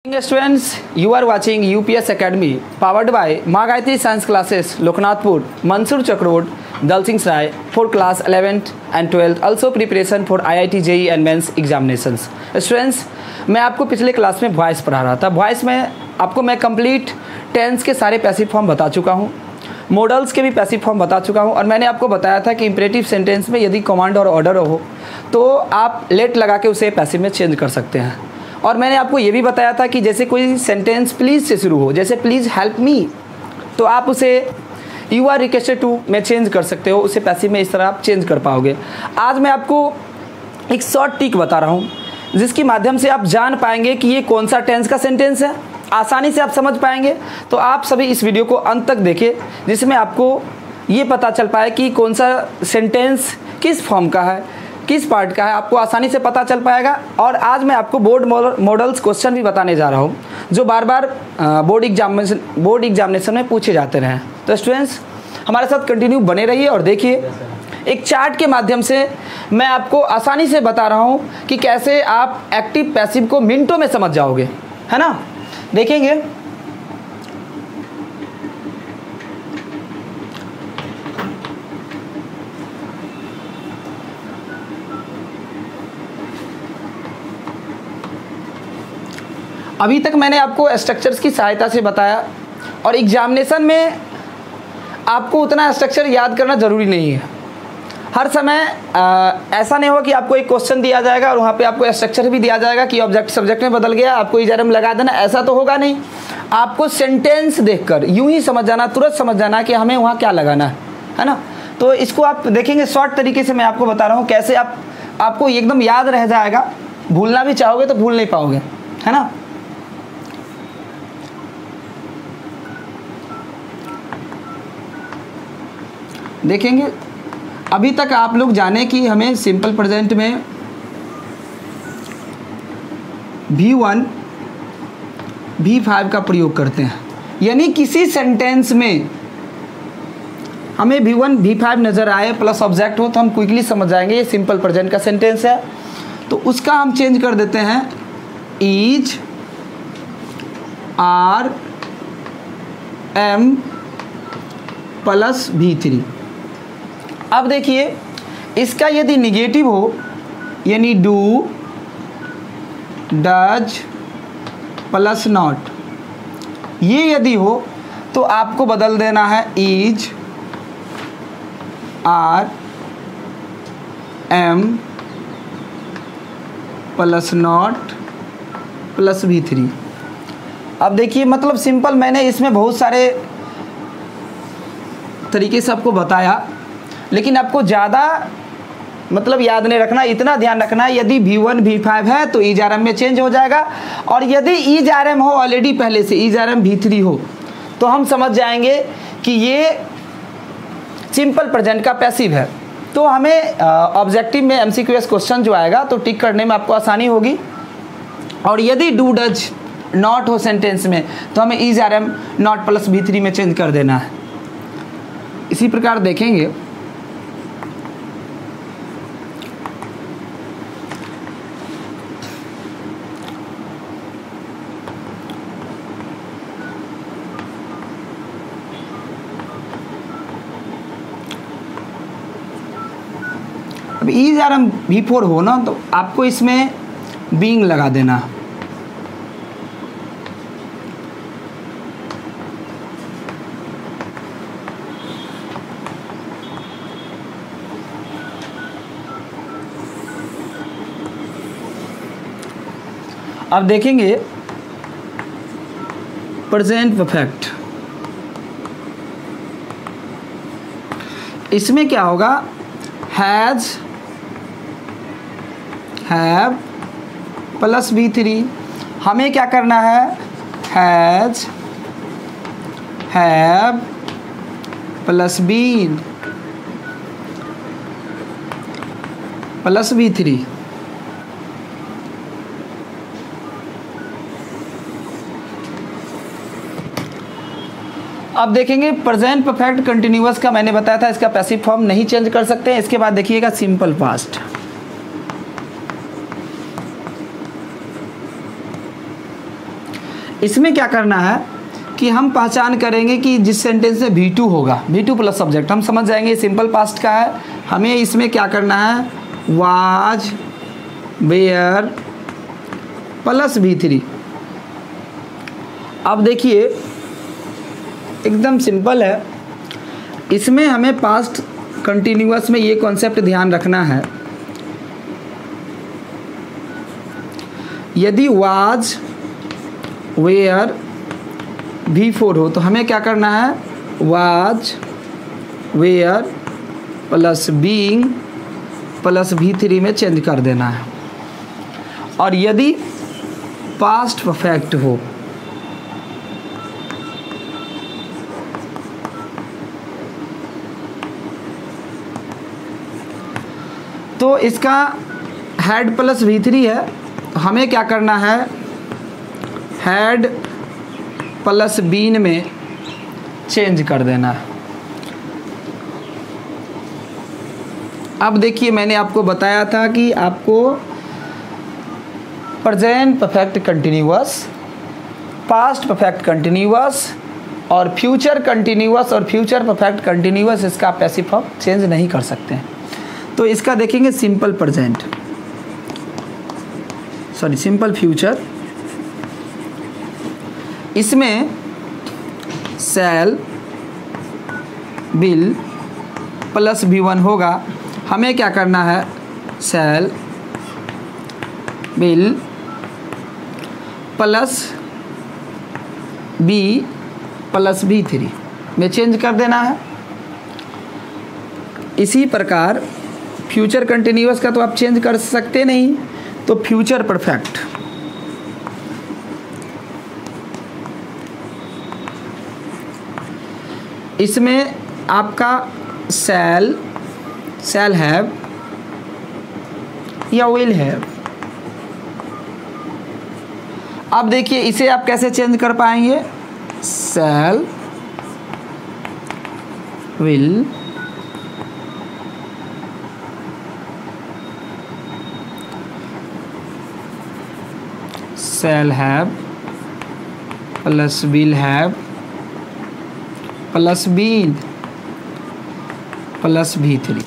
Students, you are watching UPS Academy powered by Maa Gayatri Science Classes, Loknathpur, Mansoor Chak road, Dalsinghsarai for class 11th and 12th. Also preparation for IIT JEE and Mains examinations. Students, मैं आपको पिछले class में voice पढ़ा रहा था. Voice में आपको मैं कंप्लीट टेंस के सारे पैसिव फॉर्म बता चुका हूँ, मॉडल्स के भी पैसिव फॉर्म बता चुका हूँ, और मैंने आपको बताया था कि इंपरेटिव सेंटेंस में यदि कमांड और ऑर्डर हो तो आप लेट लगा के उसे पैसिव में चेंज कर सकते हैं. और मैंने आपको ये भी बताया था कि जैसे कोई सेंटेंस प्लीज़ से शुरू हो, जैसे प्लीज़ हेल्प मी, तो आप उसे यू आर रिक्वेस्टेड टू में चेंज कर सकते हो, उसे पैसिव में इस तरह आप चेंज कर पाओगे. आज मैं आपको एक शॉर्ट ट्रिक बता रहा हूँ जिसके माध्यम से आप जान पाएंगे कि ये कौन सा टेंस का सेंटेंस है. आसानी से आप समझ पाएंगे. तो आप सभी इस वीडियो को अंत तक देखें जिसमें आपको ये पता चल पाए कि कौन सा सेंटेंस किस फॉर्म का है, किस पार्ट का है, आपको आसानी से पता चल पाएगा. और आज मैं आपको बोर्ड मॉडल्स क्वेश्चन भी बताने जा रहा हूँ जो बार बार बोर्ड एग्जामिनेशन में पूछे जाते रहे. तो स्टूडेंट्स हमारे साथ कंटिन्यू बने रहिए और देखिए, एक चार्ट के माध्यम से मैं आपको आसानी से बता रहा हूँ कि कैसे आप एक्टिव पैसिव को मिनटों में समझ जाओगे, है ना. देखेंगे अभी तक मैंने आपको स्ट्रक्चर्स की सहायता से बताया, और एग्जामिनेशन में आपको उतना स्ट्रक्चर याद करना ज़रूरी नहीं है. हर समय ऐसा नहीं होगा कि आपको एक क्वेश्चन दिया जाएगा और वहाँ पे आपको स्ट्रक्चर भी दिया जाएगा कि ऑब्जेक्ट सब्जेक्ट में बदल गया, आपको इजरम लगा देना, ऐसा तो होगा नहीं. आपको सेंटेंस देखकर यूँ ही समझ जाना, तुरंत समझ जाना कि हमें वहाँ क्या लगाना है ना. तो इसको आप देखेंगे शॉर्ट तरीके से मैं आपको बता रहा हूँ कैसे आपको एकदम याद रह जाएगा. भूलना भी चाहोगे तो भूल नहीं पाओगे, है ना. देखेंगे अभी तक आप लोग जाने कि हमें सिंपल प्रेजेंट में V1 V5 का प्रयोग करते हैं. यानी किसी सेंटेंस में हमें V1 V5 नज़र आए प्लस ऑब्जेक्ट हो तो हम क्विकली समझ जाएंगे ये सिंपल प्रेजेंट का सेंटेंस है. तो उसका हम चेंज कर देते हैं is, are, am plus V3. अब देखिए इसका यदि निगेटिव हो यानी डू, डज प्लस नॉट, ये यदि हो तो आपको बदल देना है is, are, am plus not plus V3. अब देखिए मतलब सिंपल, मैंने इसमें बहुत सारे तरीके से आपको बताया, लेकिन आपको ज़्यादा मतलब याद नहीं रखना, इतना ध्यान रखना यदि V1 V5 है तो ईज आर एम में चेंज हो जाएगा, और यदि ईज आर एम हो ऑलरेडी पहले से ईज आर एम V3 हो तो हम समझ जाएंगे कि ये सिंपल प्रेजेंट का पैसिव है. तो हमें ऑब्जेक्टिव में MCQS क्वेश्चन जो आएगा तो टिक करने में आपको आसानी होगी. और यदि डू डज नॉट हो सेंटेंस में तो हमें is are am not plus V3 में चेंज कर देना है. इसी प्रकार देखेंगे अब ईज आर एम V4 हो ना तो आपको इसमें बीइंग लगा देना. अब देखेंगे प्रेजेंट परफेक्ट, इसमें क्या होगा, हैज़, हैव प्लस V3. हमें क्या करना है, has, have plus been plus V3. अब देखेंगे प्रेजेंट परफेक्ट कंटिन्यूअस का मैंने बताया था, इसका पैसिव फॉर्म नहीं चेंज कर सकते हैं. इसके बाद देखिएगा सिंपल पास्ट. इसमें क्या करना है कि हम पहचान करेंगे कि जिस सेंटेंस में V2 होगा, V2 प्लस सब्जेक्ट, हम समझ जाएंगे सिंपल पास्ट का है। हमें इसमें क्या करना है, वाज वेयर प्लस V3। अब देखिए एकदम सिंपल है, इसमें हमें पास्ट कंटिन्यूअस में ये कॉन्सेप्ट ध्यान रखना है, यदि वाज वेयर V4 हो तो हमें क्या करना है, was were plus being plus V3 में चेंज कर देना है। और यदि पास्ट परफेक्ट हो तो इसका हेड प्लस V3 है, तो हमें क्या करना है, हेड प्लस बीन में चेंज कर देना है। अब देखिए मैंने आपको बताया था कि आपको present perfect continuous, past perfect continuous और फ्यूचर कंटिन्यूअस और फ्यूचर परफेक्ट कंटिन्यूअस इसका पैसिव फॉर्म चेंज नहीं कर सकते हैं। तो इसका देखेंगे simple present, sorry simple future, इसमें शैल विल प्लस V1 होगा। हमें क्या करना है, shall will plus be plus V3 में चेंज कर देना है। इसी प्रकार फ्यूचर कंटिन्यूअस का तो आप चेंज कर सकते नहीं, तो फ्यूचर परफेक्ट, इसमें आपका शैल हैव या विल हैव। अब देखिए इसे आप कैसे चेंज कर पाएंगे, शैल will shall have plus will have plus been plus V3।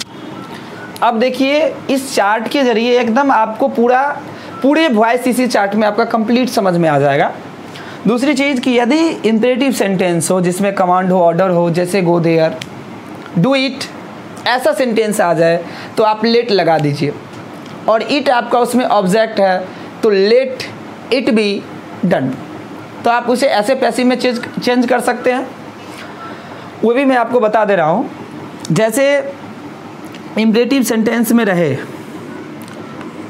अब देखिए इस चार्ट के जरिए एकदम आपको पूरे वॉइस इसी चार्ट में आपका कंप्लीट समझ में आ जाएगा। दूसरी चीज़ कि यदि इंपेरेटिव सेंटेंस हो जिसमें कमांड हो, ऑर्डर हो, जैसे गो देयर, डू इट, ऐसा सेंटेंस आ जाए तो आप लेट लगा दीजिए, और इट आपका उसमें ऑब्जेक्ट है तो लेट इट बी डन, तो आप उसे ऐसे पैसिव में चेंज कर सकते हैं। वो भी मैं आपको बता दे रहा हूँ। जैसे इंपेरेटिव सेंटेंस में रहे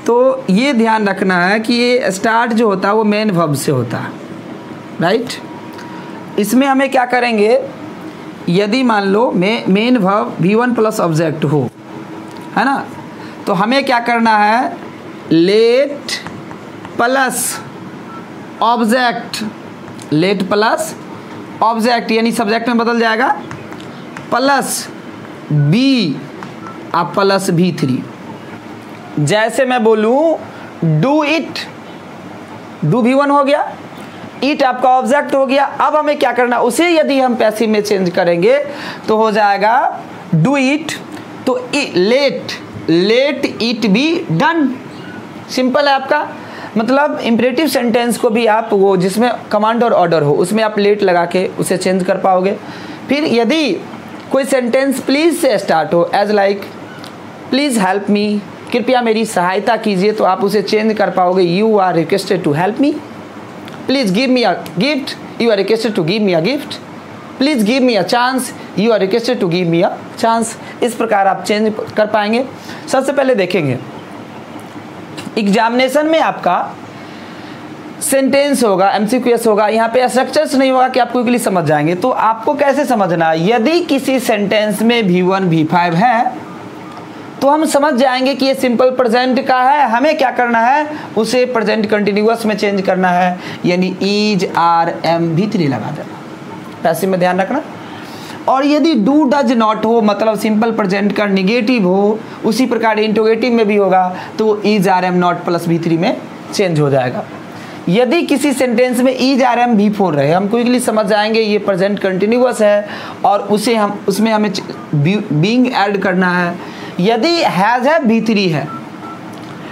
तो ये ध्यान रखना है कि ये स्टार्ट जो होता है वो मेन वर्ब से होता है, राइट। इसमें हमें क्या करेंगे, यदि मान लो main verb V1 plus object हो, है ना, तो हमें क्या करना है, let plus object, let plus object यानी सब्जेक्ट में बदल जाएगा, प्लस बी आप प्लस V3। जैसे मैं बोलूं डू इट, डू V1 हो गया, इट आपका ऑब्जेक्ट हो गया। अब हमें क्या करना, उसे यदि हम पैसिव में चेंज करेंगे तो हो जाएगा डू इट, तो let it be done. Simple है आपका, मतलब इंपेरेटिव सेंटेंस को भी आप वो जिसमें कमांड और ऑर्डर हो उसमें आप लेट लगा के उसे चेंज कर पाओगे। फिर यदि कोई सेंटेंस प्लीज़ से स्टार्ट हो, as like please help me, कृपया मेरी सहायता कीजिए, तो आप उसे चेंज कर पाओगे, you are requested to help me, please give me a gift, you are requested to give me a gift, please give me a chance, you are requested to give me a chance. इस प्रकार आप change कर पाएंगे। सबसे पहले देखेंगे examination में आपका सेंटेंस होगा, एमसीक्यूएस होगा, यहाँ पे स्ट्रक्चर्स नहीं होगा कि आप क्विकली समझ जाएंगे। तो आपको कैसे समझना है, यदि किसी सेंटेंस में V1 V5 है तो हम समझ जाएंगे कि ये सिंपल प्रेजेंट का है। हमें क्या करना है, उसे प्रेजेंट कंटिन्यूअस में चेंज करना है, यानी इज आर एम V3 लगा देना, पैसिव में ध्यान रखना। और यदि डू डज नॉट हो, मतलब सिंपल प्रेजेंट का निगेटिव हो, उसी प्रकार इंटरोगेटिव में भी होगा तो is are am not plus V3 में चेंज हो जाएगा। यदि किसी सेंटेंस में इज आर एम V4 रहे, हम क्विकली समझ जाएंगे ये प्रेजेंट कंटिन्यूअस है और उसमें हमें बीइंग ऐड करना है। यदि हैज़ है V3 है,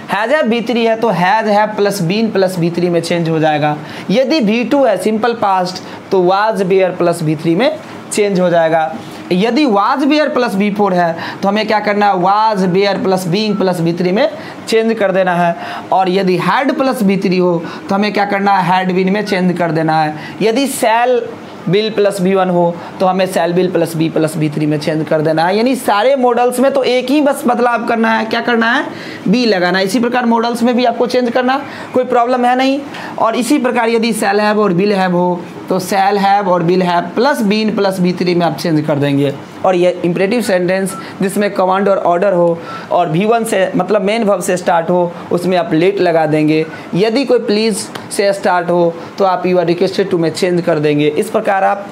हैज़ है V3 है तो हैज़ है प्लस बीन प्लस V3 में चेंज हो जाएगा। यदि V2 है सिंपल पास्ट तो वाज बेयर प्लस V3 में चेंज हो जाएगा। यदि वाज बेयर प्लस V4 है तो हमें क्या करना है, was were plus being plus V3 में चेंज कर देना है। और यदि हैड प्लस V3 हो तो हमें क्या करना है, हैड बीन में चेंज कर देना है। यदि सेल बिल प्लस V1 हो तो हमें shall will plus B plus V3 में चेंज कर देना है। यानी सारे मॉडल्स में तो एक ही बस बदलाव करना है, क्या करना है, B लगाना है। इसी प्रकार मॉडल्स में भी आपको चेंज करना कोई प्रॉब्लम है नहीं। और इसी प्रकार यदि सेल हैव और बिल हैव हो तो सेल हैव और will have plus been plus V3 में आप चेंज कर देंगे। और ये इंपरेटिव सेंटेंस जिसमें कमांड और ऑर्डर हो और V1 से मतलब मेन वर्ब से स्टार्ट हो उसमें आप लेट लगा देंगे। यदि कोई प्लीज़ से स्टार्ट हो तो आप यू आर रिक्वेस्टेड टू में चेंज कर देंगे। इस प्रकार आप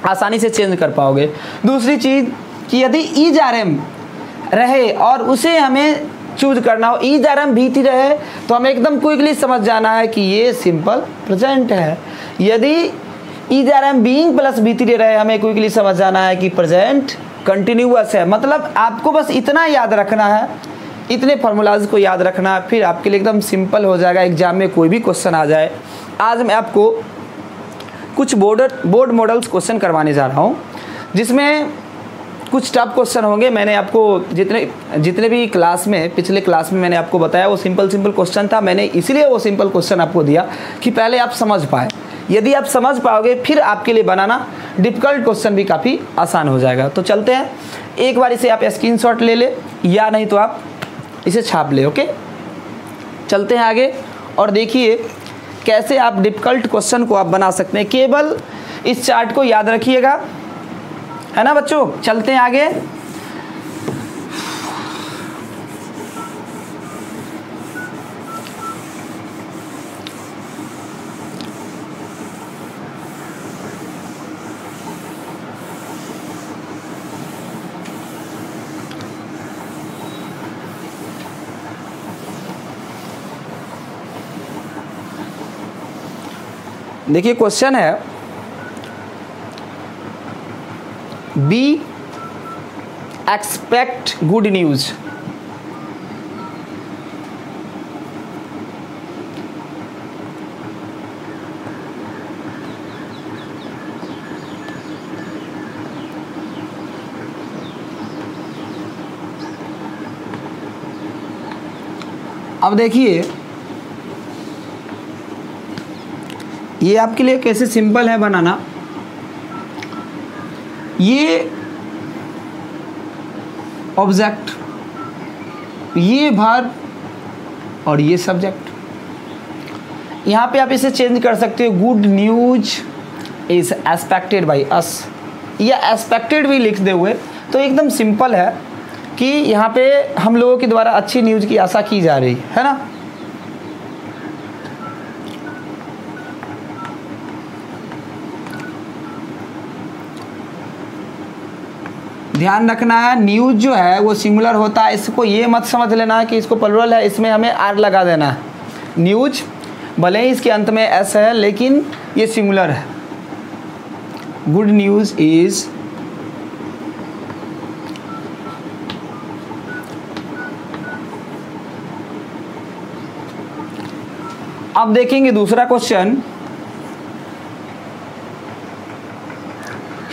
आसानी से चेंज कर पाओगे। दूसरी चीज़ कि यदि इज आर एम रहे और उसे हमें चूज करना हो, इज आर एम V3 रहे तो हमें एकदम क्विकली समझ जाना है कि ये सिंपल प्रेजेंट है। यदि is are am being plus V3 रहे हमें क्विकली समझ जाना है कि प्रेजेंट कंटिन्यूअस है। मतलब आपको बस इतना याद रखना है, इतने फार्मूलाज को याद रखना है, फिर आपके लिए एकदम सिंपल हो जाएगा। एग्जाम में कोई भी क्वेश्चन आ जाए। आज मैं आपको कुछ बोर्ड मॉडल्स क्वेश्चन करवाने जा रहा हूँ जिसमें कुछ टफ क्वेश्चन होंगे। मैंने आपको जितने भी क्लास में पिछले क्लास में मैंने आपको बताया वो सिंपल क्वेश्चन था। मैंने इसीलिए वो सिंपल क्वेश्चन आपको दिया कि पहले आप समझ पाए। यदि आप समझ पाओगे फिर आपके लिए बनाना डिफ़िकल्ट क्वेश्चन भी काफ़ी आसान हो जाएगा। तो चलते हैं, एक बार इसे आप स्क्रीनशॉट ले ले या नहीं तो आप इसे छाप ले। ओके, चलते हैं आगे और देखिए कैसे आप डिफ़िकल्ट क्वेश्चन को आप बना सकते हैं। केवल इस चार्ट को याद रखिएगा, है ना बच्चों। चलते हैं आगे। देखिए क्वेश्चन है, बी एक्सपेक्ट गुड न्यूज। अब देखिए ये आपके लिए कैसे सिंपल है बनाना। ये ऑब्जेक्ट, ये वर्ब और ये सब्जेक्ट। यहाँ पे आप इसे चेंज कर सकते हो, good news is expected by us, या एक्सपेक्टेड भी लिख दे हुए तो एकदम सिंपल है कि यहाँ पे हम लोगों के द्वारा अच्छी न्यूज़ की आशा की जा रही है ना। ध्यान रखना है न्यूज़ जो है वो सिंगुलर होता है। इसको ये मत समझ लेना कि इसको प्लुरल है, इसमें हमें आर लगा देना है। न्यूज़ भले ही इसके अंत में एस है लेकिन ये सिंगुलर है। गुड न्यूज़ इज अब देखेंगे दूसरा question,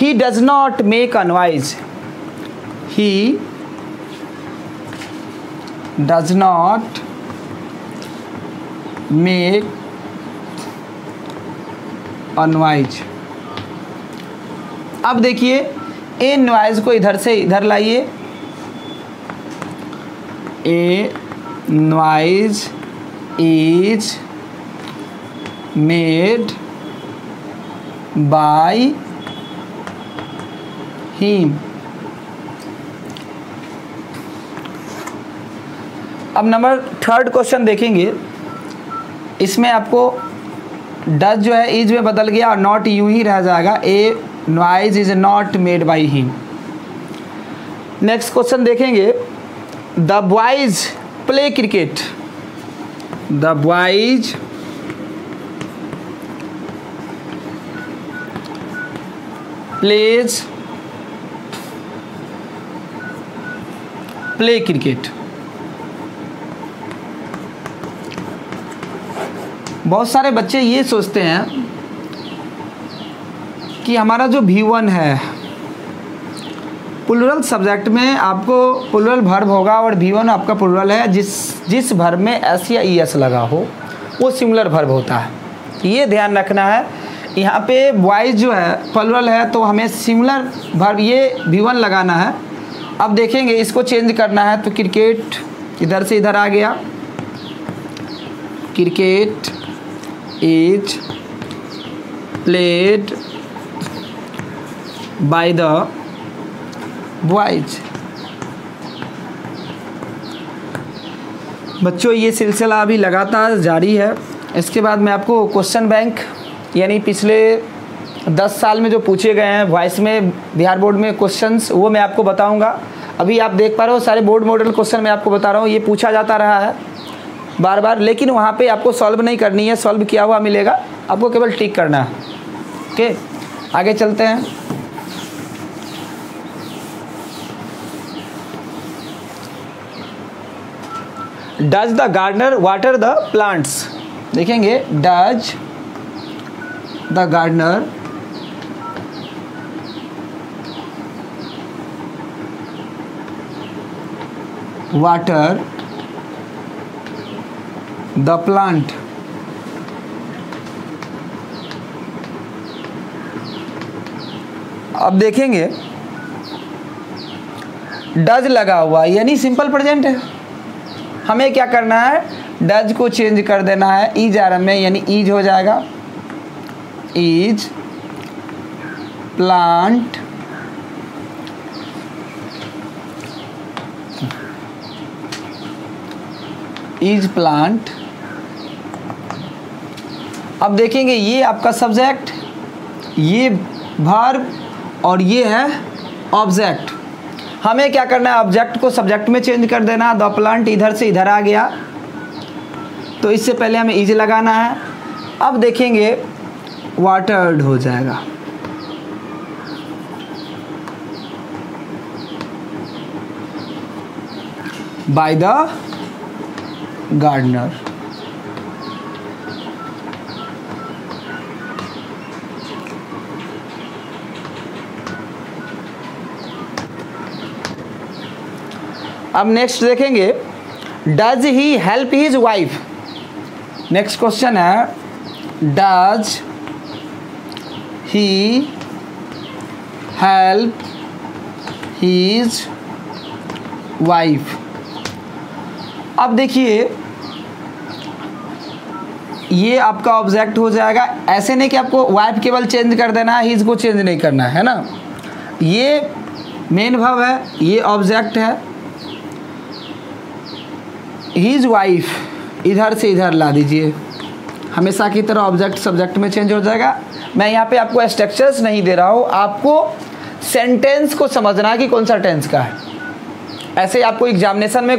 he does not make a noise. He does not make a noise। अब देखिए ए नॉइज को इधर से इधर लाइए। ए noise is made by him. अब नंबर थर्ड क्वेश्चन देखेंगे, इसमें आपको डज जो है इज में बदल गया और नॉट यूं ही रह जाएगा। A noise is not made by him. Next question देखेंगे, the boys play cricket. The boys plays play cricket. बहुत सारे बच्चे ये सोचते हैं कि हमारा जो V1 है प्लूरल सब्जेक्ट में आपको प्लूरल वर्ब होगा और V1 आपका प्लूरल है, जिस वर्ब में एस या ES लगा हो वो सिंगुलर वर्ब होता है। ये ध्यान रखना है। यहाँ पे बॉयज़ जो है प्लूरल है तो हमें सिंगुलर वर्ब ये V1 लगाना है। अब देखेंगे इसको चेंज करना है तो क्रिकेट इधर से इधर आ गया, cricket is played by the boys. बच्चों ये सिलसिला अभी लगातार जारी है। इसके बाद मैं आपको क्वेश्चन बैंक यानी पिछले 10 साल में जो पूछे गए हैं वॉइस में बिहार बोर्ड में क्वेश्चंस वो मैं आपको बताऊंगा। अभी आप देख पा रहे हो सारे बोर्ड मॉडल क्वेश्चन मैं आपको बता रहा हूँ। ये पूछा जाता रहा है बार बार, लेकिन वहाँ पे आपको सॉल्व नहीं करनी है, सॉल्व किया हुआ मिलेगा, आपको केवल टिक करना है। ओके आगे चलते हैं। Does the gardener water the plants. देखेंगे does the gardener water the plant. अब देखेंगे डज लगा हुआ यानी सिंपल प्रेजेंट है। हमें क्या करना है, डज को चेंज कर देना है इज आर में, यानी इज हो जाएगा इज प्लांट इज प्लांट। अब देखेंगे ये आपका सब्जेक्ट, ये वर्ब और ये है ऑब्जेक्ट। हमें क्या करना है, ऑब्जेक्ट को सब्जेक्ट में चेंज कर देना। द प्लांट इधर से इधर आ गया तो इससे पहले हमें इज लगाना है। अब देखेंगे वाटर्ड हो जाएगा, बाय द गार्डनर। अब नेक्स्ट देखेंगे does he help his wife. Next question है does he help his wife. अब देखिए ये आपका ऑब्जेक्ट हो जाएगा। ऐसे नहीं कि आपको वाइफ केवल चेंज कर देना है, हिज को चेंज नहीं करना है ना। ये मेन वर्ब है, ये ऑब्जेक्ट है, हिज वाइफ इधर से इधर ला दीजिए। हमेशा की तरह ऑब्जेक्ट सब्जेक्ट में चेंज हो जाएगा। मैं यहाँ पे आपको स्ट्रक्चर्स नहीं दे रहा हूँ, आपको सेंटेंस को समझना है कि कौन सा टेंस का है। ऐसे आपको एग्जामिनेशन में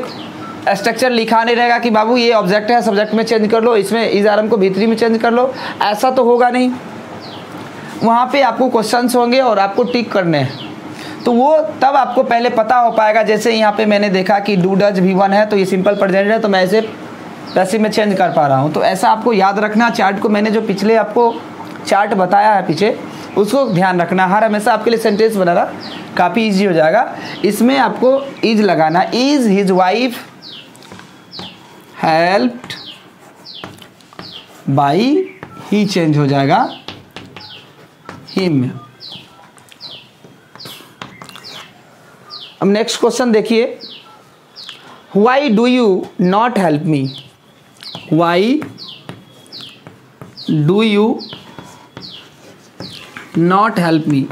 स्ट्रक्चर लिखा नहीं रहेगा कि बाबू ये ऑब्जेक्ट है सब्जेक्ट में चेंज कर लो, इसमें इज आर एम को भीतरी में चेंज कर लो, ऐसा तो होगा नहीं। वहाँ पे आपको क्वेश्चंस होंगे और आपको टिक करने हैं, तो वो तब आपको पहले पता हो पाएगा। जैसे यहाँ पे मैंने देखा कि डू डज V1 है तो ये सिंपल प्रेजेंट है, तो मैं इसे पैसिव में चेंज कर पा रहा हूँ। तो ऐसा आपको याद रखना। चार्ट को मैंने जो पिछले आपको चार्ट बताया है पीछे, उसको ध्यान रखना। हर हमेशा आपके लिए सेंटेंस बनाना काफ़ी ईजी हो जाएगा। इसमें आपको इज लगाना, is his wife helped by, he change हो जाएगा हिम। अब नेक्स्ट क्वेश्चन देखिए, why do you not help me. Why do you not help me.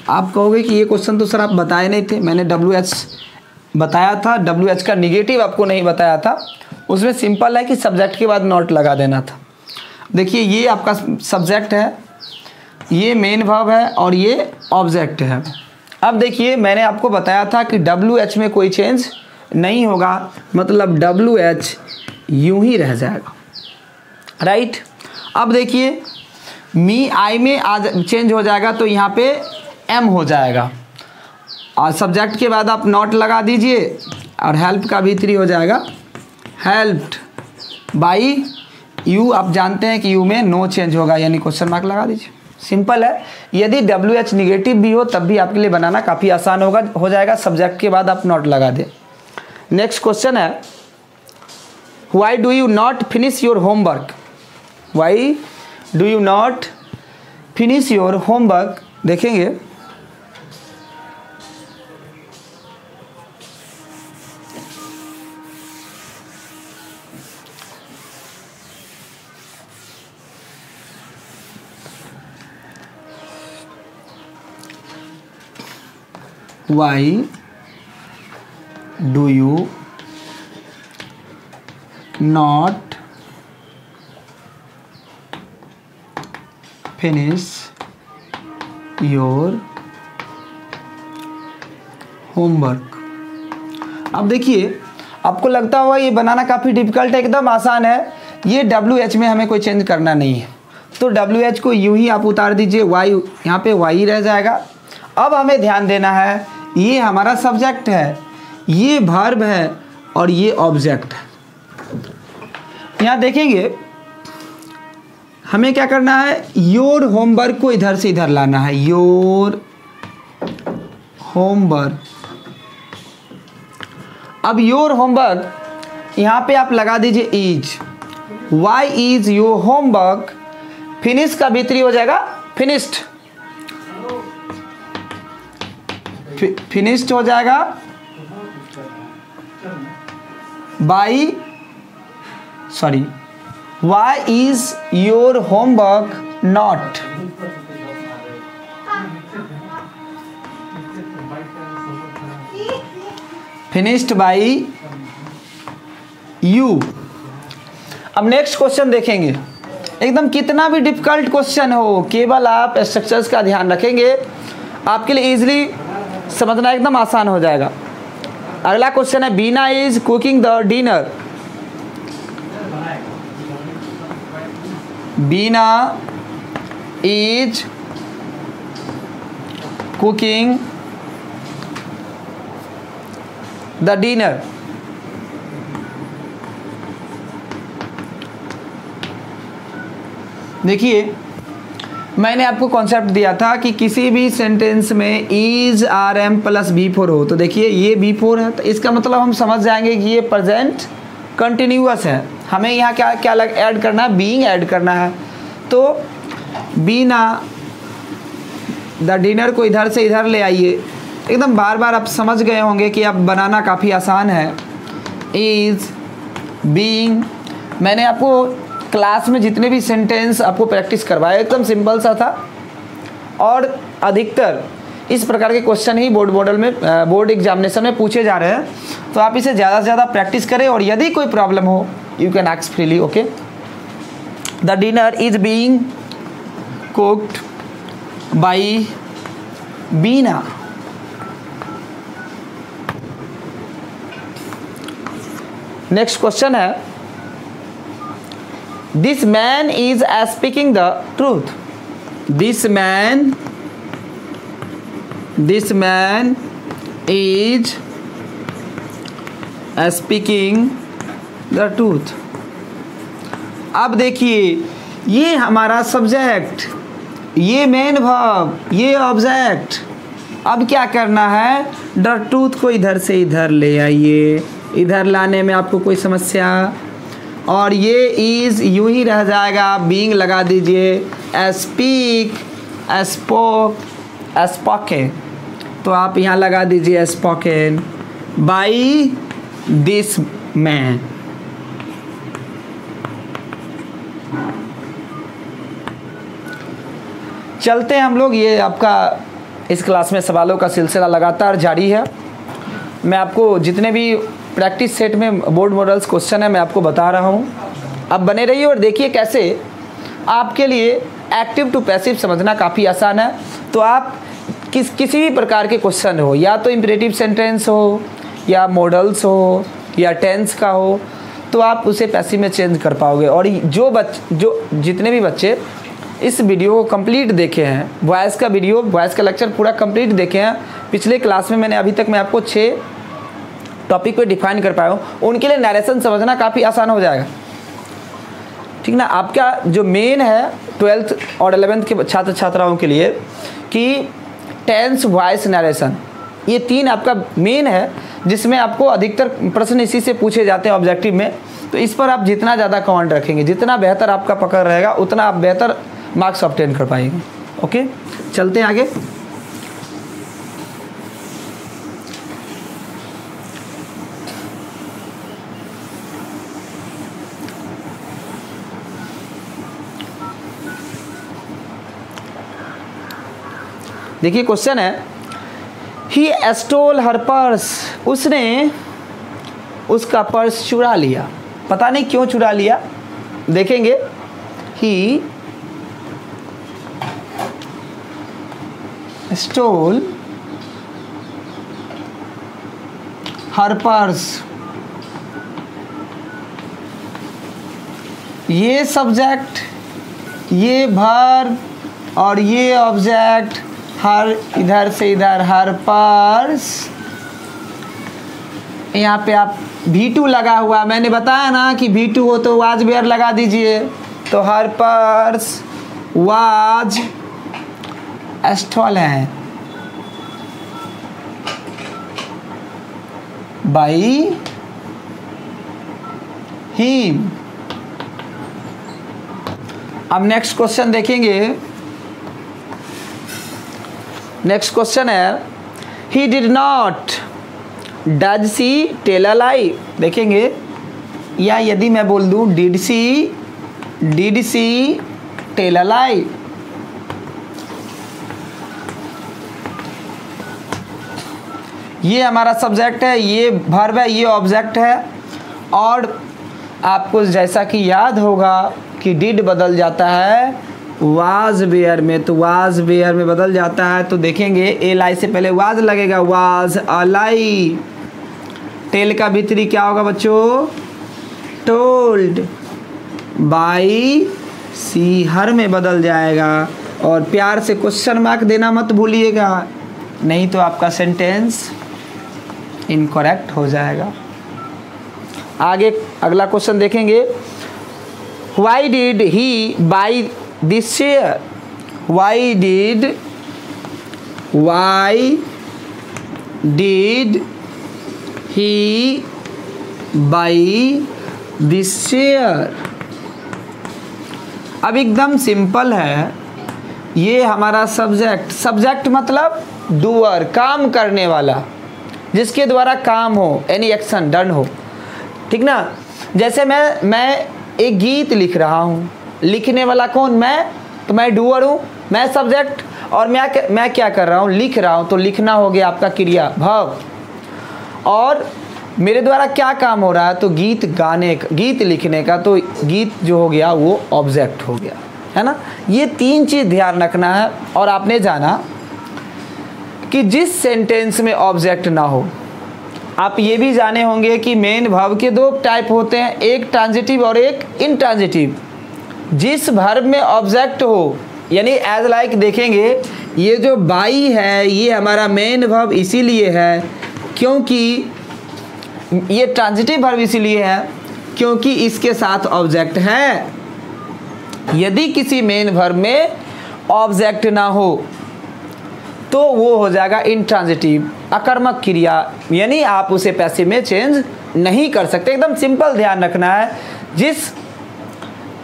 आप कहोगे कि ये क्वेश्चन तो सर आप बताए नहीं थे, मैंने WH बताया था, WH का निगेटिव आपको नहीं बताया था। उसमें सिंपल है कि सब्जेक्ट के बाद नॉट लगा देना था। देखिए ये आपका सब्जेक्ट है, ये मेन वर्ब है और ये ऑब्जेक्ट है। अब देखिए मैंने आपको बताया था कि WH में कोई चेंज नहीं होगा, मतलब WH यूं ही रह जाएगा, राइट। अब देखिए मी आई में आज चेंज हो जाएगा, तो यहाँ पे एम हो जाएगा, और सब्जेक्ट के बाद आप नॉट लगा दीजिए और हेल्प का भी 3 हो जाएगा, हेल्प्ड बाई यू। आप जानते हैं कि यू में नो चेंज होगा, यानी क्वेश्चन मार्क लगा दीजिए, सिंपल है। यदि WH निगेटिव भी हो तब भी आपके लिए बनाना काफ़ी आसान हो जाएगा, सब्जेक्ट के बाद आप नॉट लगा दें। नेक्स्ट क्वेश्चन है, why do you not finish your homework, why do you not finish your homework. देखेंगे why do you not finish your homework। अब देखिए, आपको लगता होगा ये बनाना काफ़ी डिफिकल्ट है, एकदम आसान है। ये WH में हमें कोई चेंज करना नहीं है, तो WH को यूं ही आप उतार दीजिए, वाई यहाँ पे वाई रह जाएगा। अब हमें ध्यान देना है, ये हमारा सब्जेक्ट है, ये वर्ब है और ये ऑब्जेक्ट है। यहाँ देखेंगे हमें क्या करना है, योर होमवर्क को इधर से इधर लाना है, योर होमवर्क। अब योर होमवर्क यहाँ पे आप लगा दीजिए is, why is your homework, finish का भीतरी हो जाएगा फिनिश्ड, फिनिश्ड हो जाएगा by, sorry, why is your homework not, finished by you. अब नेक्स्ट क्वेश्चन देखेंगे, एकदम कितना भी डिफिकल्ट क्वेश्चन हो, केवल आप स्ट्रक्चर्स का ध्यान रखेंगे, आपके लिए इजीली समझना एकदम आसान हो जाएगा। अगला क्वेश्चन है, Beena is cooking the dinner, Beena is cooking the dinner. देखिए, मैंने आपको कॉन्सेप्ट दिया था कि किसी भी सेंटेंस में इज RM प्लस B4 हो, तो देखिए ये B4 है, तो इसका मतलब हम समझ जाएंगे कि ये प्रेजेंट कंटिन्यूअस है। हमें यहाँ क्या क्या ऐड करना है, बीइंग ऐड करना है। तो बीना द डिनर को इधर से इधर ले आइए, एकदम बार बार आप समझ गए होंगे कि अब बनाना काफ़ी आसान है। इज बीइंग, मैंने आपको क्लास में जितने भी सेंटेंस आपको प्रैक्टिस करवाया एकदम सिंपल सा था, और अधिकतर इस प्रकार के क्वेश्चन ही बोर्ड एग्जामिनेशन में पूछे जा रहे हैं। तो आप इसे ज़्यादा से ज़्यादा प्रैक्टिस करें, और यदि कोई प्रॉब्लम हो you can ask freely. Okay, the dinner is being cooked by Beena. Next question है, this man is speaking the truth, this man is speaking the truth. अब देखिए, ये हमारा सब्जेक्ट, ये मेन वर्ब, ये ऑब्जेक्ट। अब क्या करना है, द ट्रूथ को इधर से इधर ले आइए, इधर लाने में आपको कोई समस्या, और ये इज यूं ही रह जाएगा, बीइंग लगा दीजिए, स्पीक, स्पोक, स्पोकन, तो आप यहाँ लगा दीजिए स्पोकन बाई दिस मैन। चलते हैं हम लोग, ये आपका इस क्लास में सवालों का सिलसिला लगातार जारी है। मैं आपको जितने भी प्रैक्टिस सेट में बोर्ड मॉडल्स क्वेश्चन है मैं आपको बता रहा हूँ, अब बने रहिए और देखिए कैसे आपके लिए एक्टिव टू पैसिव समझना काफ़ी आसान है। तो आप किसी भी प्रकार के क्वेश्चन हो, या तो इम्परेटिव सेंटेंस हो, या मॉडल्स हो, या टेंस का हो, तो आप उसे पैसिव में चेंज कर पाओगे। और जो जितने भी बच्चे इस वीडियो को कंप्लीट देखे हैं, वॉइस का वीडियो, वॉइस का लेक्चर पूरा कंप्लीट देखे हैं, पिछले क्लास में मैंने अभी तक मैं आपको 6 टॉपिक को डिफाइन कर पाया हूँ, उनके लिए नरेशन समझना काफ़ी आसान हो जाएगा। ठीक ना। आपका जो मेन है 12th और 11th के छात्र छात्राओं के लिए कि टेंस, वॉइस, नरेशन, ये 3 आपका मेन है, जिसमें आपको अधिकतर प्रश्न इसी से पूछे जाते हैं ऑब्जेक्टिव में। तो इस पर आप जितना ज़्यादा कमांड रखेंगे, जितना बेहतर आपका पकड़ रहेगा, उतना आप बेहतर मार्क्स ऑब्टेन कर पाएंगे। ओके, चलते हैं आगे। देखिए क्वेश्चन है, ही स्टोल हर पर्स, उसने उसका पर्स चुरा लिया। पता नहीं क्यों चुरा लिया, देखेंगे। ही स्टोल हर पर्स, ये सब्जेक्ट, ये वर्ब और ये ऑब्जेक्ट, हर इधर से इधर, हर पर्स। यहाँ पे आप V2 लगा हुआ, मैंने बताया ना कि V2 हो तो वाज वेयर लगा दीजिए। तो her purse was stolen by him. अब नेक्स्ट क्वेश्चन देखेंगे। नेक्स्ट क्वेश्चन है, he did not does she tell a lie. देखेंगे, या यदि मैं बोल दूं डिड सी टेल अ लाई, ये हमारा सब्जेक्ट है, ये वर्ब है, ये ऑब्जेक्ट है। और आपको जैसा कि याद होगा कि डिड बदल जाता है वाज वेयर में, तो वाज वेयर में बदल जाता है। तो देखेंगे ए लाई से पहले वाज लगेगा, वाज अ लाई। टेल का भीतरी क्या होगा बच्चों? टोल्ड बाई सी, हर में बदल जाएगा। और प्यार से क्वेश्चन मार्क देना मत भूलिएगा, नहीं तो आपका सेंटेंस इनकरेक्ट हो जाएगा। आगे अगला क्वेश्चन देखेंगे। Why did he by this chair? Why did he by this chair? अब एकदम सिंपल है, ये हमारा सब्जेक्ट मतलब डूअर, काम करने वाला, जिसके द्वारा काम हो, एनी एक्शन डन हो। ठीक ना। जैसे मैं एक गीत लिख रहा हूँ, लिखने वाला कौन? मैं। तो मैं डूअर हूँ, मैं सब्जेक्ट, और मैं क्या कर रहा हूँ? लिख रहा हूँ। तो लिखना हो गया आपका क्रिया भाव, और मेरे द्वारा क्या काम हो रहा है? तो गीत लिखने का, तो गीत जो हो गया वो ऑब्जेक्ट हो गया, है ना। ये 3 चीज़ ध्यान रखना है। और आपने जाना कि जिस सेंटेंस में ऑब्जेक्ट ना हो, आप ये भी जाने होंगे कि मेन वर्ब के 2 टाइप होते हैं, एक ट्रांजिटिव और एक इनट्रांजिटिव। जिस वर्ब में ऑब्जेक्ट हो, यानी एज लाइक देखेंगे, ये जो बाई है ये हमारा मेन वर्ब इसीलिए है क्योंकि ये ट्रांजिटिव वर्ब इसीलिए है क्योंकि इसके साथ ऑब्जेक्ट है। यदि किसी मेन वर्ब में ऑब्जेक्ट ना हो तो वो हो जाएगा इनट्रांजिटिव, अकर्मक क्रिया, यानी आप उसे पैसिव में चेंज नहीं कर सकते। एकदम सिंपल ध्यान रखना है, जिस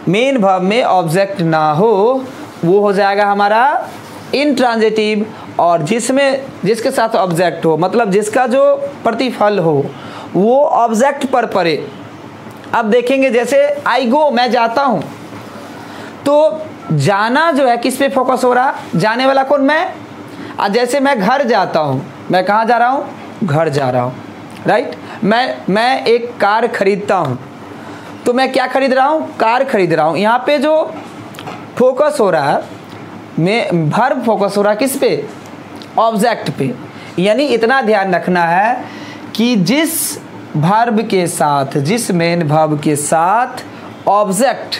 मेन वर्ब में ऑब्जेक्ट ना हो वो हो जाएगा हमारा इनट्रांजिटिव, और जिसके साथ ऑब्जेक्ट हो, मतलब जिसका जो प्रतिफल हो वो ऑब्जेक्ट पर पड़े। अब देखेंगे जैसे आई गो, मैं जाता हूँ, तो जाना जो है किस पे फोकस हो रहा? जाने वाला कौन? मैं। और जैसे मैं घर जाता हूँ, मैं कहाँ जा रहा हूँ? घर जा रहा हूँ, राइट। मैं एक कार खरीदता हूँ, तो मैं क्या खरीद रहा हूँ? कार खरीद रहा हूँ। यहाँ पे जो फोकस हो रहा है, मैं वर्ब फोकस हो रहा है किस पे? ऑब्जेक्ट पे। यानी इतना ध्यान रखना है कि जिस वर्ब के साथ, जिस मेन वर्ब के साथ ऑब्जेक्ट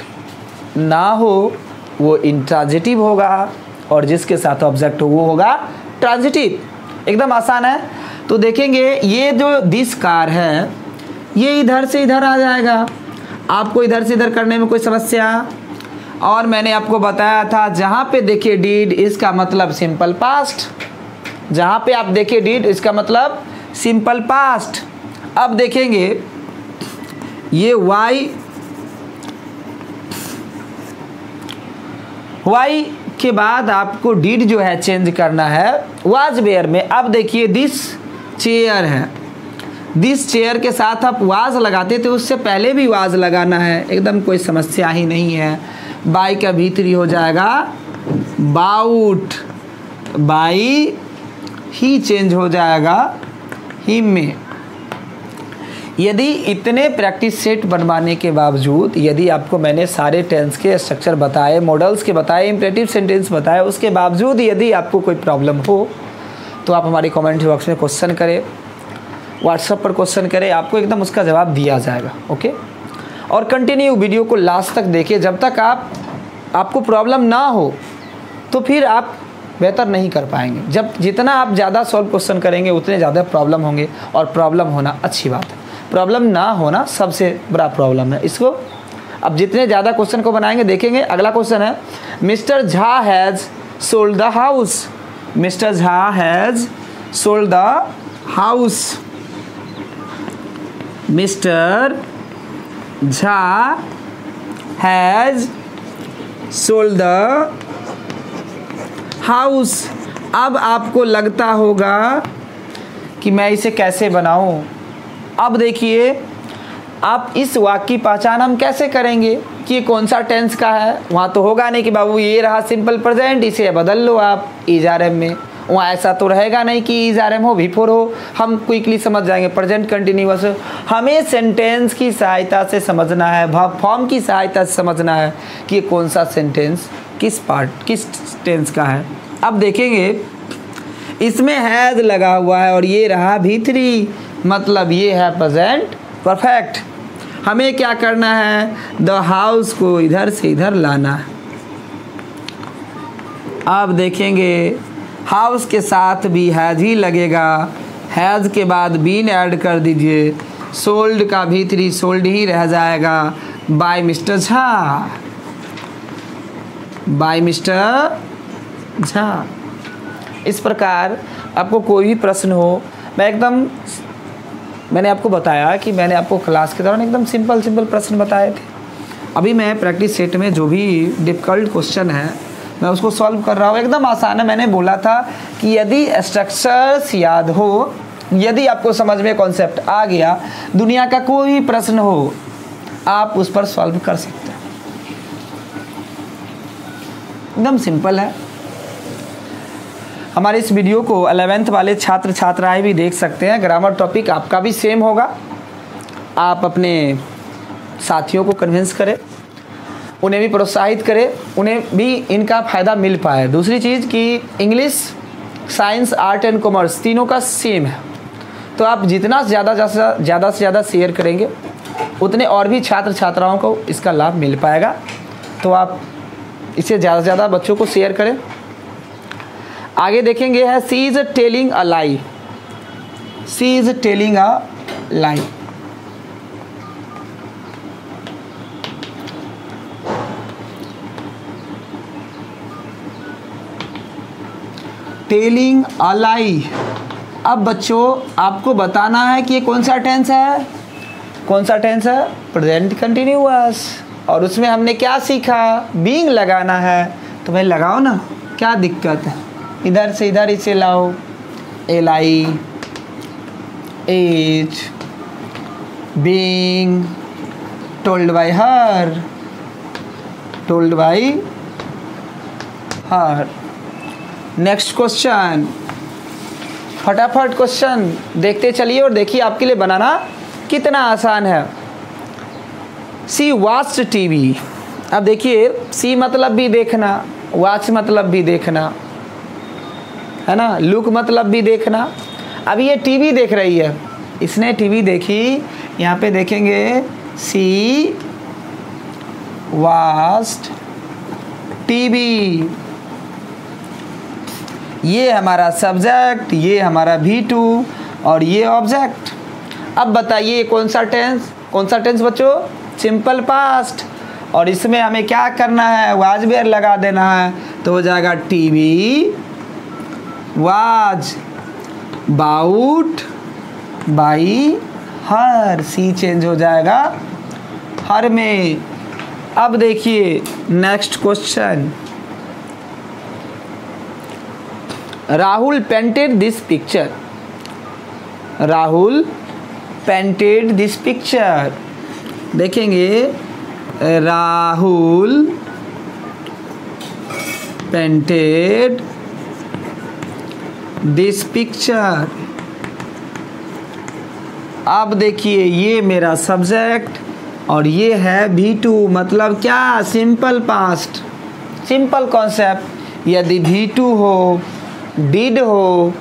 ना हो वो इंट्रांजिटिव होगा और जिसके साथ ऑब्जेक्ट हो वो होगा ट्रांजिटिव। एकदम आसान है। तो देखेंगे ये जो दिस कार है ये इधर से इधर आ जाएगा, आपको इधर से इधर करने में कोई समस्या। और मैंने आपको बताया था जहाँ पे देखिए डिड इसका मतलब सिंपल पास्ट, जहाँ पे आप देखिए डिड इसका मतलब सिंपल पास्ट। अब देखेंगे ये वाई के बाद आपको डिड जो है चेंज करना है वाज वेयर में। अब देखिए दिस चेयर है, दिस चेयर के साथ आप वाज लगाते थे, उससे पहले भी वाज लगाना है, एकदम कोई समस्या ही नहीं है। बाई का भीतरी हो जाएगा बाउट, बाई ही चेंज हो जाएगा हिम में। यदि इतने प्रैक्टिस सेट बनवाने के बावजूद यदि आपको मैंने सारे टेंस के स्ट्रक्चर बताए, मॉडल्स के बताए, इम्परेटिव सेंटेंस बताए, उसके बावजूद यदि आपको कोई प्रॉब्लम हो तो आप हमारे कमेंट बॉक्स में क्वेश्चन करें, व्हाट्सएप पर क्वेश्चन करें, आपको एकदम उसका जवाब दिया जाएगा। ओके, और कंटिन्यू वीडियो को लास्ट तक देखिए। जब तक आपको प्रॉब्लम ना हो तो फिर आप बेहतर नहीं कर पाएंगे। जब जितना आप ज़्यादा सॉल्व क्वेश्चन करेंगे उतने ज़्यादा प्रॉब्लम होंगे, और प्रॉब्लम होना अच्छी बात है, प्रॉब्लम ना होना सबसे बड़ा प्रॉब्लम है। इसको अब जितने ज़्यादा क्वेश्चन को बनाएंगे देखेंगे। अगला क्वेश्चन है mister Jha has sold the house. Mister Jha has sold the house. Mister Jha has sold the house. अब आपको लगता होगा कि मैं इसे कैसे बनाऊं। अब देखिए आप इस वाक्य की पहचान हम कैसे करेंगे कि ये कौन सा टेंस का है। वहाँ तो होगा नहीं कि बाबू ये रहा सिंपल प्रेजेंट, इसे बदल लो आप इज आर एम में। वहाँ ऐसा तो रहेगा नहीं कि इज आर एम हो बिफोर हो, हम क्विकली समझ जाएंगे प्रेजेंट कंटिन्यूअस। हमें सेंटेंस की सहायता से समझना है, वर्ब फॉर्म की सहायता से समझना है कि कौन सा सेंटेंस किस टेंस का है। अब देखेंगे इसमें हैज़ लगा हुआ है और ये रहा भीतरी, मतलब ये है प्रेजेंट परफेक्ट। हमें क्या करना है, द हाउस को इधर से इधर लाना है। अब देखेंगे हाउस के साथ भी हैज़ ही लगेगा, हैज़ के बाद बीन ऐड कर दीजिए, सोल्ड का भीतरी सोल्ड ही रह जाएगा, by mister Jha, by mister Jha. इस प्रकार आपको कोई भी प्रश्न हो, मैंने आपको बताया कि मैंने आपको क्लास के दौरान एकदम सिंपल प्रश्न बताए थे। अभी मैं प्रैक्टिस सेट में जो भी डिफ़िकल्ट क्वेश्चन है मैं उसको सॉल्व कर रहा हूँ, एकदम आसान है। मैंने बोला था कि यदि स्ट्रक्चर्स याद हो, यदि आपको समझ में कॉन्सेप्ट आ गया, दुनिया का कोई भी प्रश्न हो आप उस पर सॉल्व कर सकते हैं। एकदम सिंपल है। हमारे इस वीडियो को 11th वाले छात्र छात्राएं भी देख सकते हैं। ग्रामर टॉपिक आपका भी सेम होगा। आप अपने साथियों को कन्विंस करें, उन्हें भी प्रोत्साहित करें, उन्हें भी इनका फ़ायदा मिल पाए। दूसरी चीज़ कि English, science, art and commerce तीनों का सेम है, तो आप जितना ज़्यादा से ज़्यादा शेयर करेंगे उतने और भी छात्र छात्राओं को इसका लाभ मिल पाएगा। तो आप इसे ज़्यादा से ज़्यादा बच्चों को शेयर करें। आगे देखेंगे है she is telling a lie. She is telling a lie. Telling a lie. अब बच्चों आपको बताना है कि ये कौन सा टेंस है, कौन सा टेंस है, प्रेजेंट कंटिन्यूअस। और उसमें हमने क्या सीखा, बीइंग लगाना है। तो भाई लगाओ ना, क्या दिक्कत है, इधर से इधर इसे लाओ। L I as being told by her, told by her. Next question, फटाफट क्वेश्चन देखते चलिए और देखिए आपके लिए बनाना कितना आसान है। सी वॉच्ड टीवी। अब देखिए सी मतलब भी देखना, वॉच मतलब भी देखना है ना, लुक मतलब भी देखना। अब ये टीवी देख रही है, इसने टीवी देखी। यहाँ पे देखेंगे सी वॉच्ड टीवी। ये हमारा सब्जेक्ट, ये हमारा V2 और ये ऑब्जेक्ट। अब बताइए कौन सा टेंस बच्चों? Simple past. और इसमें हमें क्या करना है? वाज वेयर लगा देना है, तो हो जाएगा TV was bought by her. She change हो जाएगा हर में। अब देखिए next question. Rahul painted this picture. Rahul painted this picture. देखेंगे राहुल पेंटेड दिस पिक्चर। अब देखिए ये मेरा सब्जेक्ट और ये है V2, मतलब क्या? Simple past, simple concept. यदि V2 हो, डिड हो,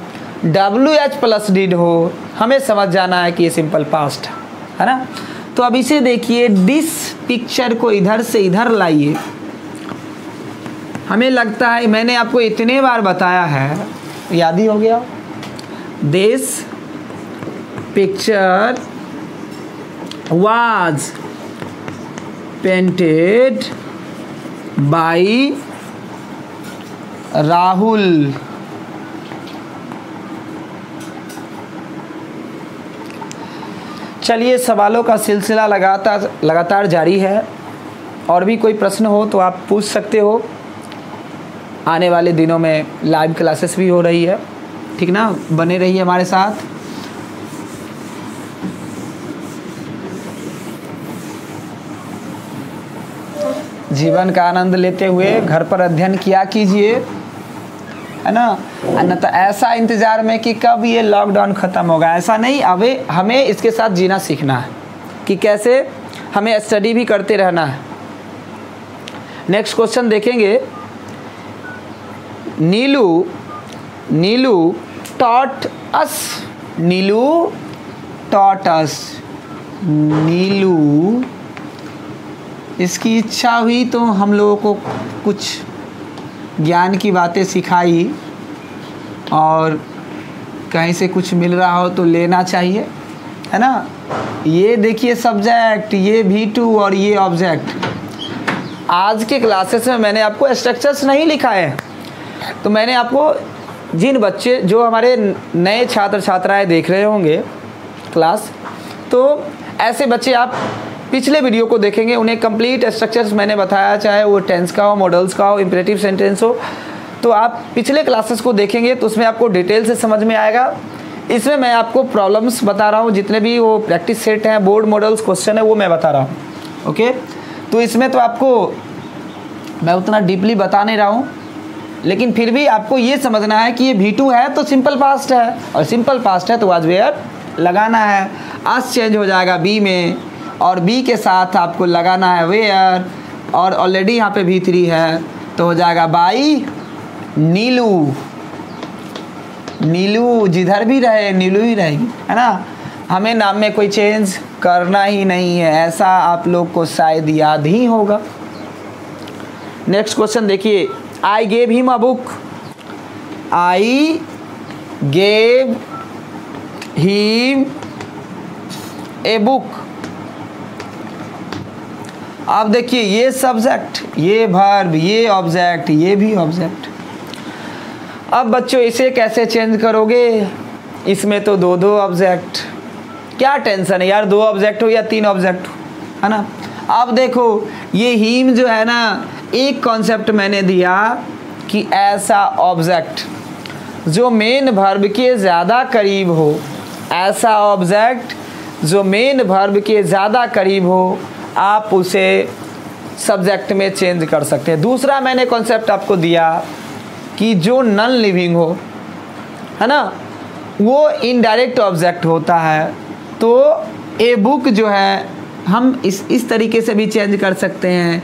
WH प्लस डिड हो, हमें समझ जाना है कि ये सिंपल पास्ट है ना। तो अब इसे देखिए, दिस पिक्चर को इधर से इधर लाइए। हमें लगता है मैंने आपको इतने बार बताया है, याद ही हो गया। This picture was painted by Rahul. चलिए सवालों का सिलसिला लगातार जारी है। और भी कोई प्रश्न हो तो आप पूछ सकते हो। आने वाले दिनों में लाइव क्लासेस भी हो रही है, ठीक ना? बने रहिए हमारे साथ। जीवन का आनंद लेते हुए घर पर अध्ययन किया कीजिए, है ना। अन्यथा ऐसा इंतज़ार में कि कब ये लॉकडाउन ख़त्म होगा, ऐसा नहीं। अब हमें इसके साथ जीना सीखना है कि कैसे हमें स्टडी भी करते रहना है। नेक्स्ट क्वेश्चन देखेंगे। नीलू टॉट अस। नीलू टॉट अस। नीलू, इसकी इच्छा हुई तो हम लोगों को कुछ ज्ञान की बातें सिखाई, और कहीं से कुछ मिल रहा हो तो लेना चाहिए, है ना। ये देखिए सब्जेक्ट, ये V2 और ये ऑब्जेक्ट। आज के क्लासेस में मैंने आपको स्ट्रक्चर्स नहीं लिखाए हैं, तो मैंने आपको जिन बच्चे जो हमारे नए छात्र छात्राएं देख रहे होंगे क्लास, तो ऐसे बच्चे आप पिछले वीडियो को देखेंगे, उन्हें कंप्लीट स्ट्रक्चर्स मैंने बताया, चाहे वो टेंस का हो, मॉडल्स का हो, इंपरेटिव सेंटेंस हो, तो आप पिछले क्लासेस को देखेंगे तो उसमें आपको डिटेल से समझ में आएगा। इसमें मैं आपको प्रॉब्लम्स बता रहा हूँ, जितने भी वो प्रैक्टिस सेट हैं, बोर्ड मॉडल्स क्वेश्चन है, वो मैं बता रहा हूँ। ओके, तो इसमें तो आपको मैं उतना डीपली बता नहीं रहा हूँ, लेकिन फिर भी आपको ये समझना है कि ये V2 है तो सिंपल पास्ट है, और सिंपल पास्ट है तो वाज वेयर लगाना है। आज चेंज हो जाएगा B में, और B के साथ आपको लगाना है वेयर, और ऑलरेडी यहाँ पे V3 है तो हो जाएगा बाई नीलू। नीलू जिधर भी रहे नीलू ही रहेगी, है ना। हमें नाम में कोई चेंज करना ही नहीं है, ऐसा आप लोग को शायद याद ही होगा। नेक्स्ट क्वेश्चन देखिए। I gave him a book. I gave him a book. अब देखिए ये सब्जेक्ट, ये वर्ब, ये ऑब्जेक्ट, ये भी ऑब्जेक्ट। अब बच्चों इसे कैसे चेंज करोगे? इसमें तो दो दो ऑब्जेक्ट, क्या टेंशन है यार, 2 ऑब्जेक्ट हो या 3 ऑब्जेक्ट हो, है ना। अब देखो ये हिम जो है ना, एक कॉन्सेप्ट मैंने दिया कि ऐसा ऑब्जेक्ट जो मेन वर्ब के ज़्यादा करीब हो, ऐसा ऑब्जेक्ट जो मेन वर्ब के ज़्यादा करीब हो, आप उसे सब्जेक्ट में चेंज कर सकते हैं। दूसरा मैंने कॉन्सेप्ट आपको दिया कि जो नॉन लिविंग हो, है ना, वो इनडायरेक्ट ऑब्जेक्ट होता है। तो ए बुक जो है हम इस तरीके से भी चेंज कर सकते हैं।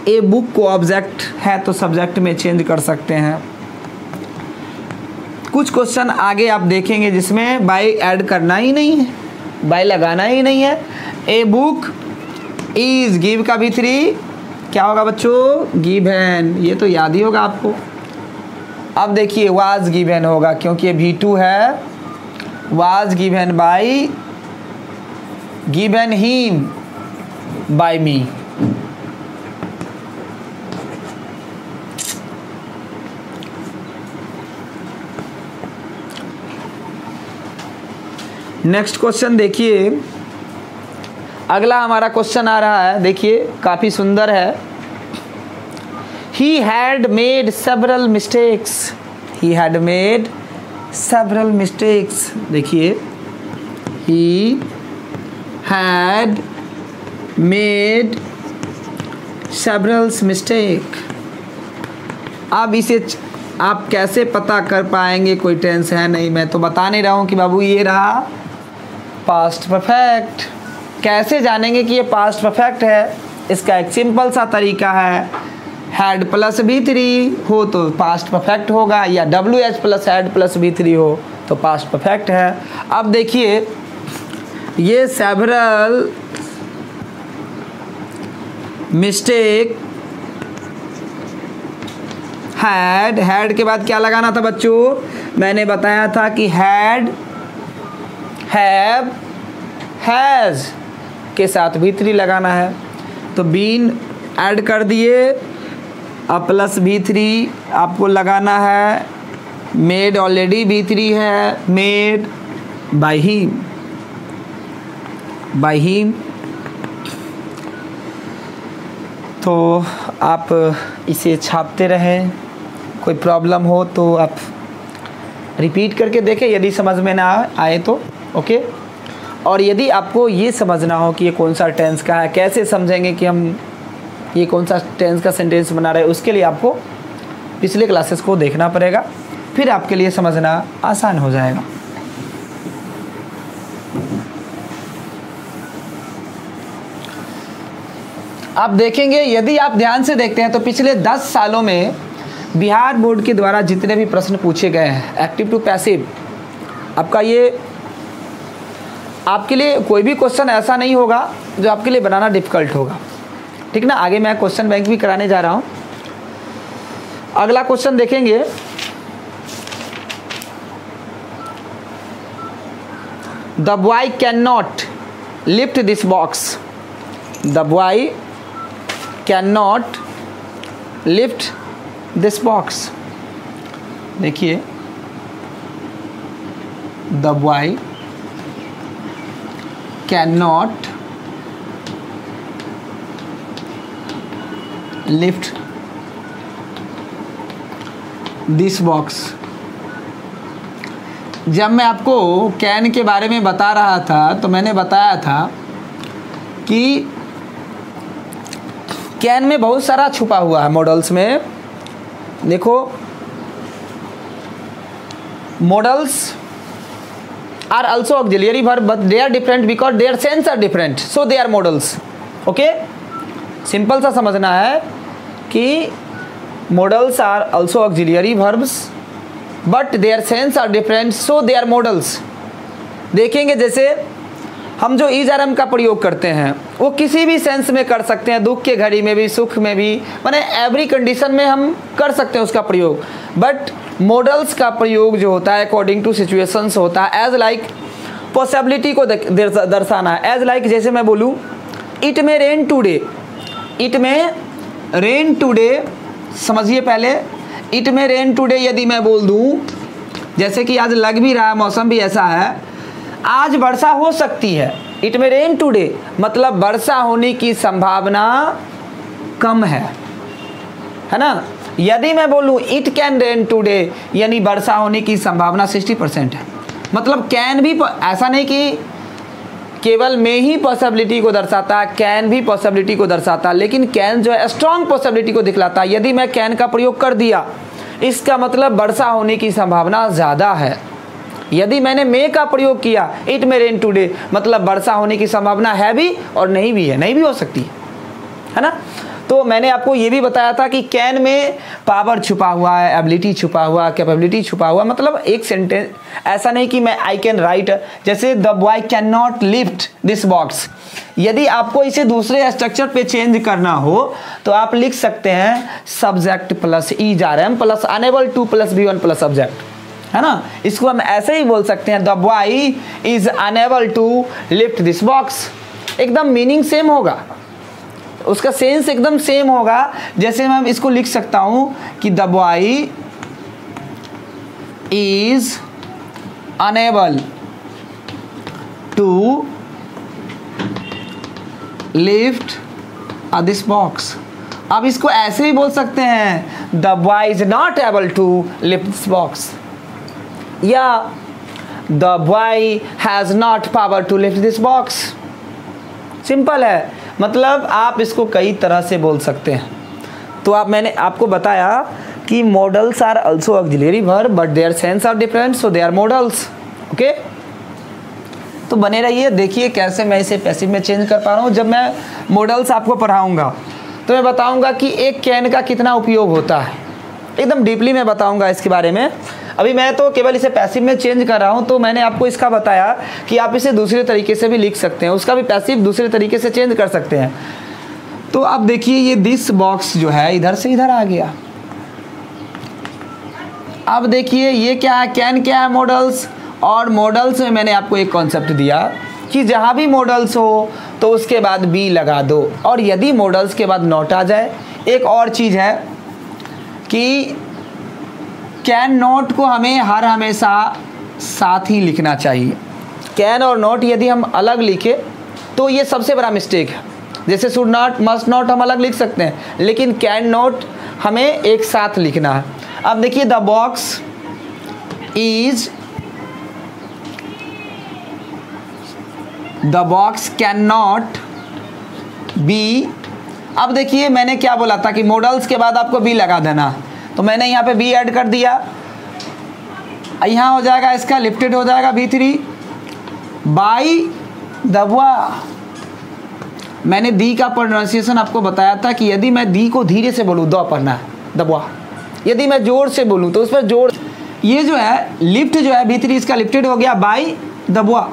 ए बुक को ऑब्जेक्ट है तो सब्जेक्ट में चेंज कर सकते हैं। कुछ क्वेश्चन आगे आप देखेंगे जिसमें बाय ऐड करना ही नहीं है, बाय लगाना ही नहीं है। ए बुक इज गिव का V3 क्या होगा बच्चों? गिवन। ये तो याद ही होगा आपको। अब देखिए वाज गिवन होगा क्योंकि ये V2 है। Was given by, given him by me. Next question देखिए, अगला हमारा क्वेश्चन आ रहा है, देखिए काफी सुंदर है। He had made several mistakes. He had made several mistakes. देखिए he had made several mistake. अब इसे आप कैसे पता कर पाएंगे? कोई टेंस है नहीं, मैं तो बता नहीं रहा हूँ कि बाबू ये रहा पास्ट परफेक्ट। कैसे जानेंगे कि ये पास्ट परफेक्ट है? इसका एक सिंपल सा तरीका है, हैड प्लस V3 हो तो पास्ट परफेक्ट होगा, या WH plus had plus V3 हो तो पास्ट परफेक्ट है। अब देखिए ये सेवरल मिस्टेक, हैड के बाद क्या लगाना था बच्चों? मैंने बताया था कि हैड, हैव, हैज के साथ V3 लगाना है, तो बीन ऐड कर दिए, अब प्लस V3 आपको लगाना है। मेड ऑलरेडी V3 है, made by him, by him. तो आप इसे छापते रहें, कोई प्रॉब्लम हो तो आप रिपीट करके देखें, यदि समझ में ना आए तो ओके। और यदि आपको ये समझना हो कि ये कौन सा टेंस का है, कैसे समझेंगे कि हम ये कौन सा टेंस का सेंटेंस बना रहे हैं, उसके लिए आपको पिछले क्लासेस को देखना पड़ेगा, फिर आपके लिए समझना आसान हो जाएगा। आप देखेंगे, यदि आप ध्यान से देखते हैं तो पिछले 10 सालों में बिहार बोर्ड के द्वारा जितने भी प्रश्न पूछे गए हैं एक्टिव टू पैसिव, आपका ये आपके लिए कोई भी क्वेश्चन ऐसा नहीं होगा जो आपके लिए बनाना डिफिकल्ट होगा, ठीक ना। आगे मैं क्वेश्चन बैंक भी कराने जा रहा हूं। अगला क्वेश्चन देखेंगे, the boy can not lift this box. The boy can not lift this box. देखिए the boy can not lift this box. जब मैं आपको कैन के बारे में बता रहा था तो मैंने बताया था कि कैन में बहुत सारा छुपा हुआ है मॉडल्स में। देखो modals are also auxiliary verb but they are different because their sense are different, so they are modals. okay, simple सा समझना है कि modals are also auxiliary verbs but their sense are different, so they are modals. देखेंगे जैसे हम जो is are M का प्रयोग करते हैं वो किसी भी सेंस में कर सकते हैं, दुख के घड़ी में भी, सुख में भी, माने एवरी कंडीशन में हम कर सकते हैं उसका प्रयोग। बट मॉडल्स का प्रयोग जो होता है अकॉर्डिंग टू सिचुएशंस होता है, एज लाइक पॉसिबिलिटी को दर्शाना है। एज लाइक जैसे मैं बोलूँ इट में रेन टूडे, इट में रेन टूडे, समझिए पहले, इट में रेन टूडे यदि मैं बोल दूँ, जैसे कि आज लग भी रहा है, मौसम भी ऐसा है, आज वर्षा हो सकती है। इट में रेन टुडे मतलब वर्षा होने की संभावना कम है ना। यदि मैं बोलूं इट कैन रेन टुडे यानी वर्षा होने की संभावना 60% है। मतलब कैन भी ऐसा नहीं कि केवल में ही पॉसिबिलिटी को दर्शाता है, कैन भी पॉसिबिलिटी को दर्शाता है, लेकिन कैन जो है स्ट्रॉन्ग पॉसिबिलिटी को दिखलाता है। यदि मैं कैन का प्रयोग कर दिया इसका मतलब वर्षा होने की संभावना ज़्यादा है। यदि मैंने मे का प्रयोग किया इट में रेन टुडे मतलब वर्षा होने की संभावना है भी और नहीं भी है, नहीं भी हो सकती है ना। तो मैंने आपको ये भी बताया था कि कैन में पावर छुपा हुआ है, एबिलिटी छुपा हुआ, कैपेबिलिटी छुपा हुआ, मतलब एक सेंटेंस ऐसा नहीं कि मैं आई कैन राइट, जैसे the boy can not lift this box, यदि आपको इसे दूसरे स्ट्रक्चर पे चेंज करना हो तो आप लिख सकते हैं subject plus is are am plus unable to plus V1 plus subject, है ना। इसको हम ऐसे ही बोल सकते हैं, the boy is unable to lift this box. एकदम मीनिंग सेम होगा, उसका सेंस एकदम सेम होगा। जैसे मैं इसको लिख सकता हूं कि the boy is unable to lift this box. अब इसको ऐसे ही बोल सकते हैं, the boy is not able to lift this box, या the boy has not power to lift this box. Simple है, मतलब आप इसको कई तरह से बोल सकते हैं। तो आप मैंने आपको बताया कि modals are also auxiliary verb but their sense are different, so they are modals. Okay, तो बने रहिए, देखिए कैसे मैं इसे पैसिव में चेंज कर पा रहा हूँ। जब मैं मॉडल्स आपको पढ़ाऊँगा तो मैं बताऊँगा कि एक कैन का कितना उपयोग होता है, एकदम डीपली मैं बताऊँगा इसके बारे में। अभी मैं तो केवल इसे पैसिव में चेंज कर रहा हूँ, तो मैंने आपको इसका बताया कि आप इसे दूसरे तरीके से भी लिख सकते हैं, उसका भी पैसिव दूसरे तरीके से चेंज कर सकते हैं। तो अब देखिए ये दिस बॉक्स जो है इधर से इधर आ गया। अब देखिए ये क्या है, कैन क्या है, मॉडल्स। और मॉडल्स में मैंने आपको एक कॉन्सेप्ट दिया कि जहाँ भी मॉडल्स हो तो उसके बाद बी लगा दो, और यदि मॉडल्स के बाद नॉट आ जाए। एक और चीज़ है कि कैन नॉट को हमें हर हमेशा साथ ही लिखना चाहिए। कैन और नॉट यदि हम अलग लिखे तो ये सबसे बड़ा मिस्टेक है। जैसे शुड नॉट, मस्ट नॉट हम अलग लिख सकते हैं, लेकिन कैन नॉट हमें एक साथ लिखना है। अब देखिए the box is, the box can not be. अब देखिए मैंने क्या बोला था कि मॉडल्स के बाद आपको बी लगा देना, तो मैंने यहाँ पे बी ऐड कर दिया। यहाँ हो जाएगा इसका लिफ्टेड हो जाएगा V3 बाई दबवा। मैंने दी का प्रोनाउंसिएशन आपको बताया था कि यदि मैं दी को धीरे से बोलूँ द पढ़ना है, दबवा। यदि मैं जोर से बोलूँ तो उस पर जोर। ये जो है लिफ्ट जो है V3 इसका लिफ्टेड हो गया बाई दबवा।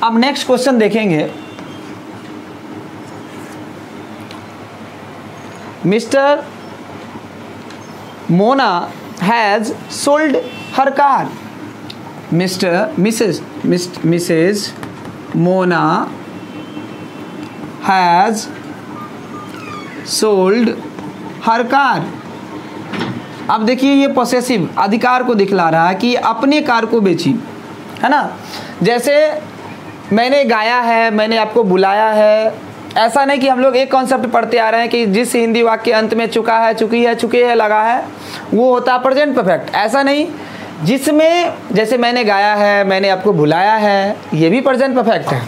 अब नेक्स्ट क्वेश्चन देखेंगे। Mister Mona has sold her car. Mrs Mona has sold her car. अब देखिए ये पॉसेसिव अधिकार को दिखला रहा है कि अपने कार को बेची, है ना। जैसे मैंने गाया है, मैंने आपको बुलाया है, ऐसा नहीं कि हम लोग एक कॉन्सेप्ट पढ़ते आ रहे हैं कि जिस हिंदी वाक्य के अंत में चुका है, चुकी है, चुके है लगा है वो होता है प्रेजेंट परफेक्ट। ऐसा नहीं, जिसमें जैसे मैंने गाया है, मैंने आपको बुलाया है, ये भी प्रेजेंट परफेक्ट है।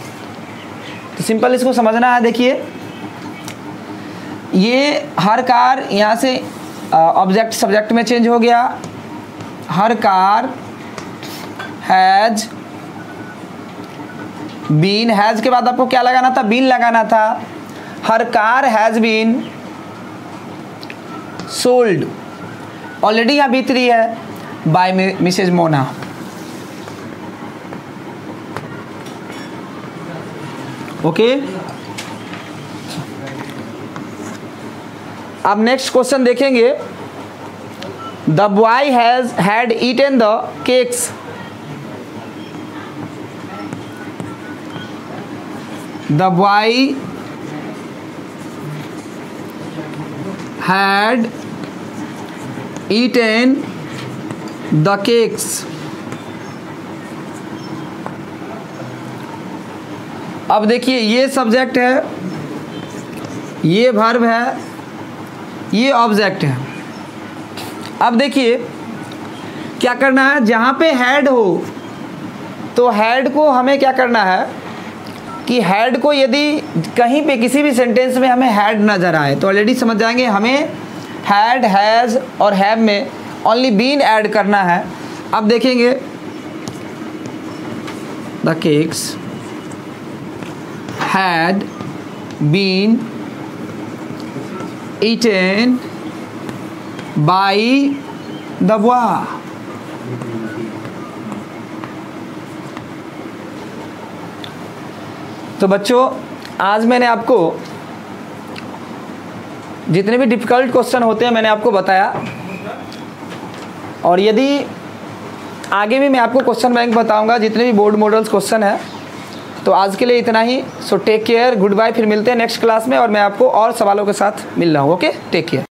तो सिंपल इसको समझना है। देखिए ये हर कार यहाँ से ऑब्जेक्ट सब्जेक्ट में चेंज हो गया। Her car has been, has के बाद आपको क्या लगाना था, बीन लगाना था। Her car has been sold, already यहाँ V3 है, बाय मिसेज मोना। ओके, अब नेक्स्ट क्वेश्चन देखेंगे। The boy has had eaten the cakes. The boy had eaten the cakes. अब देखिए ये सब्जेक्ट है, ये वर्ब है, ये ऑब्जेक्ट है। अब देखिए क्या करना है, जहाँ पे हैड हो तो हैड को हमें क्या करना है कि हैड को यदि कहीं पे किसी भी सेंटेंस में हमें हैड नजर आए तो ऑलरेडी समझ जाएंगे हमें हैड, हैज़ और हैव में ओनली बीन ऐड करना है। अब देखेंगे the cakes had been eaten by the wall. तो बच्चों आज मैंने आपको जितने भी डिफ़िकल्ट क्वेश्चन होते हैं मैंने आपको बताया, और यदि आगे भी मैं आपको क्वेश्चन बैंक बताऊंगा जितने भी बोर्ड मॉडल्स क्वेश्चन है। तो आज के लिए इतना ही। So take care, goodbye, फिर मिलते हैं नेक्स्ट क्लास में और मैं आपको और सवालों के साथ मिल रहा हूँ। Okay, take care.